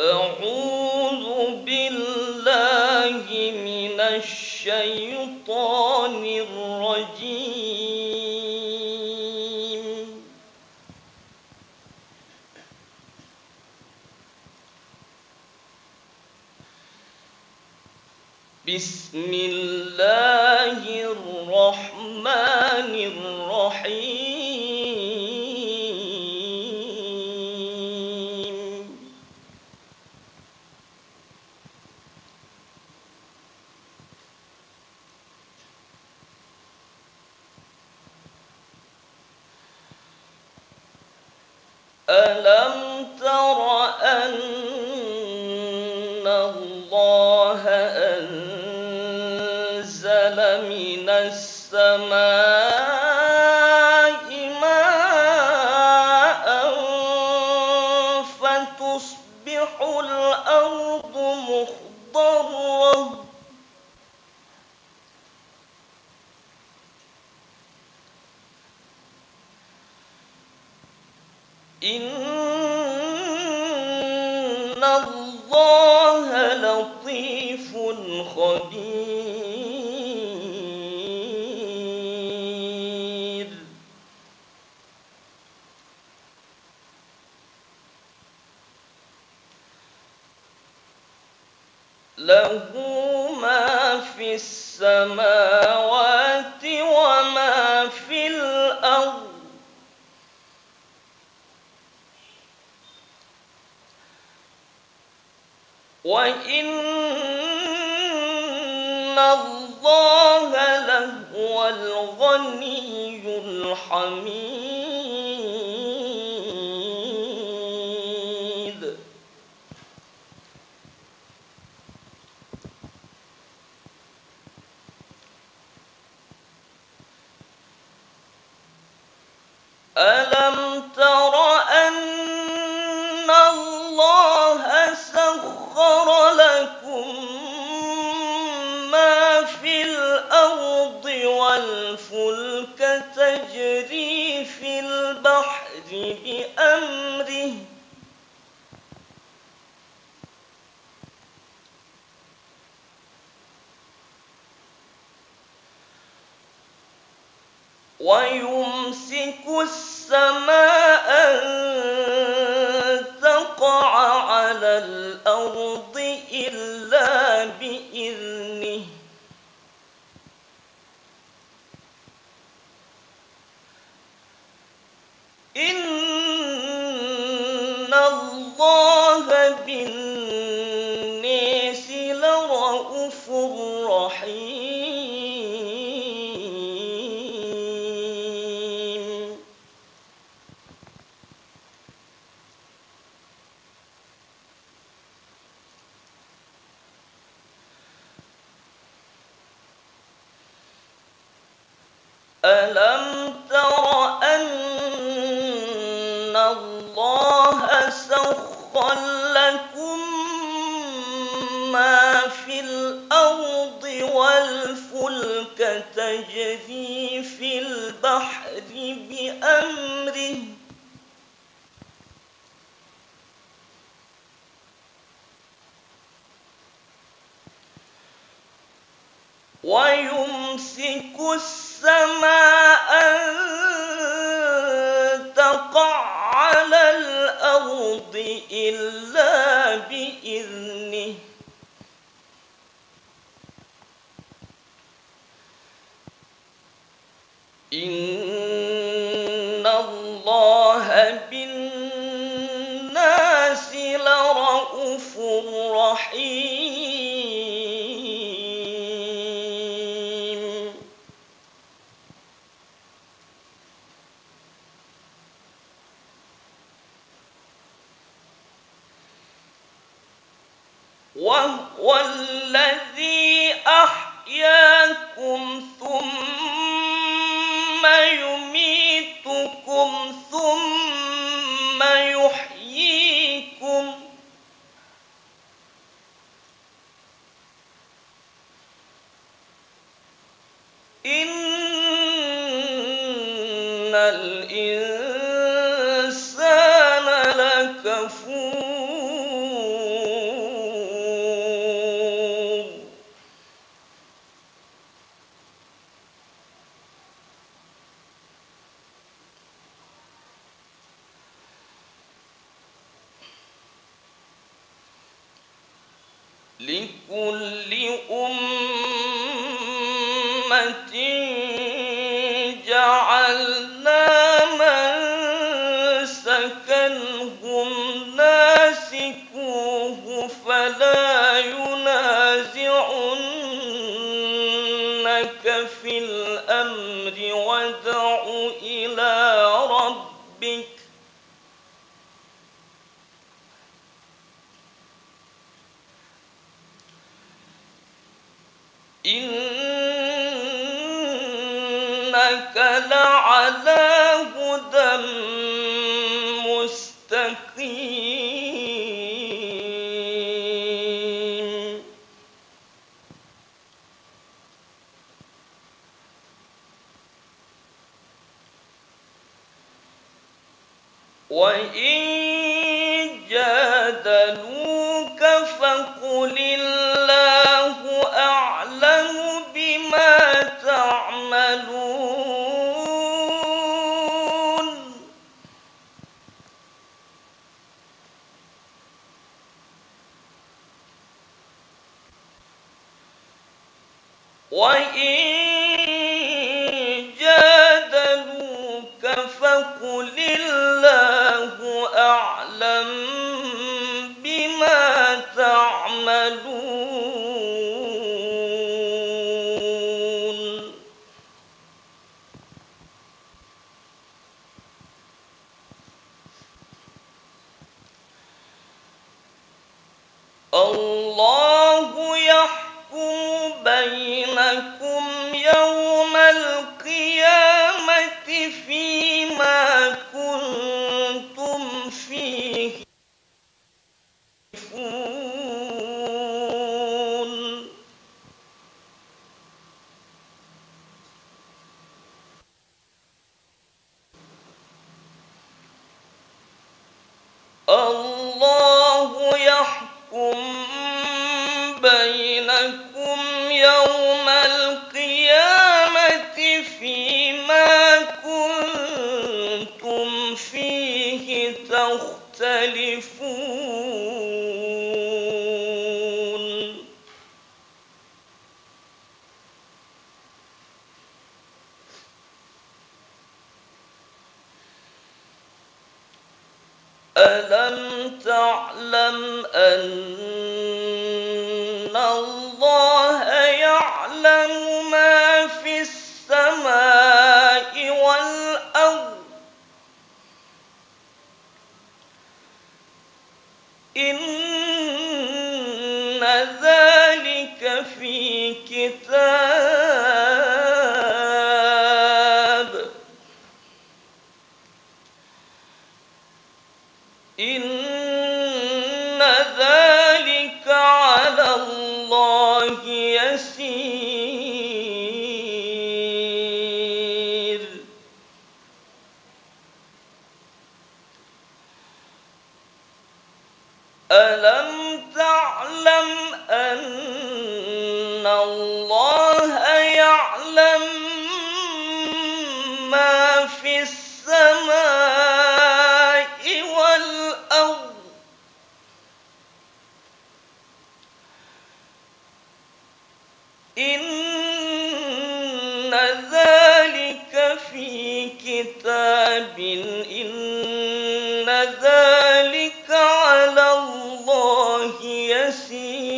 أعوذ بالله من الشيطان الرجيم. بسم الله الرحمن الرحيم. ألم تر أن الله أنزل من السماء ماء فتصبح الأرض مخضرة إن الله لطيف خبير. له ما في السماوات وما في الأرض وإن الله لهو الغني الحميد. ألم تر أن الله سخر لكم ما في الأرض والفلك تجري في البحر بأمره ويمسك السماء أن تقع على الأرض إلا بإذنه إن الله بالناس لرءوف رحيم. ألم تر أن الله سخر لكم ما في الأرض والفلك تجري في البحر بأمره ويمسك السماء أن تقع على الأرض إلا بإذنه إن الله بالناس لرءوف رحيم. وهو الذي أحياكم ثم يميتكم ثم يحييكم إن الإنسان لكفور. لكل أمة جعلنا منسكا هم ناسكوه فلا ينازعنك في الأمر وادع إلى ربك إنك لعلى هدى مستقيم وإن جادلوك فقل الله أعلم بما تعملون فقل الله أعلم بما تعملون الله يحكم بينكم يوم القيامة فيما كنتم فيه تختلفون الله يحكم بينكم يوم القيامة فيما كنتم فيه تختلفون ألم تعلم أن الله يعلم ما في السماء والأرض إن ذلك في كتاب إن ذلك على الله يسير ألم تعلم أن الله يعلم ما في السماء والأرض إن ذلك في كتاب إن ذلك على الله يسير